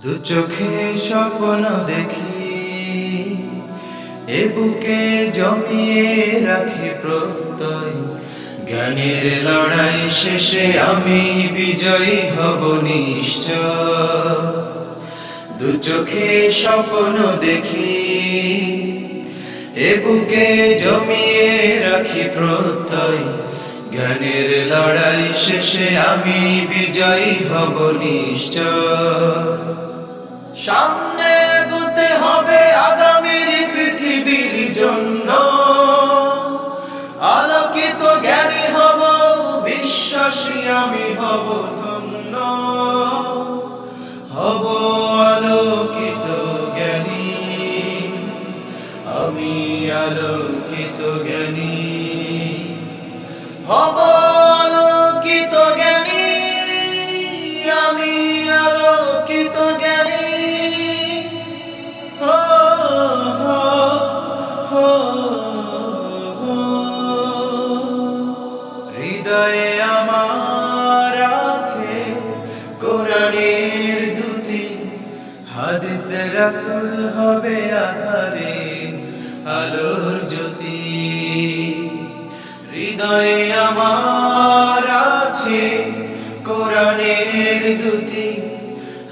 দু চোখে স্বপ্ন দেখি, এ বুকে জমিয়ে রাখি প্রত্যয়। জ্ঞানের লড়াই শেষে আমি বিজয়ী হব নিশ্চয়। দু চোখে স্বপ্ন দেখি, এ বুকে জমিয়ে রাখি প্রত্যয়। জ্ঞানের লড়াই শেষে আমি বিজয়ী হব নিশ্চয়। সামনে এগোতে হবে আগামীর পৃথিবীর জন্য, আলোকিত জ্ঞানী হব, বিশ্বাসী আমি হব ধন্য। হব আলোকিত জ্ঞানী, আমি আলোকিত জ্ঞানী। হব আলোকিত জ্ঞানী, আমি আলোকিত জ্ঞানী। হো, হো, হো, হো। হৃদয়ে আমার আছে কোরআনের দুটি, হাদিসে রাসূল হবে আধারে আলোর জ্যোতি। হৃদয়ে আমার আছে কোরআনের দুটি,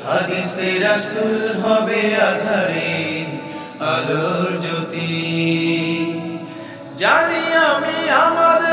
হাদিসে রাসূল হবে আধারে আলোর জ্যোতি। জানি আমি আমাদের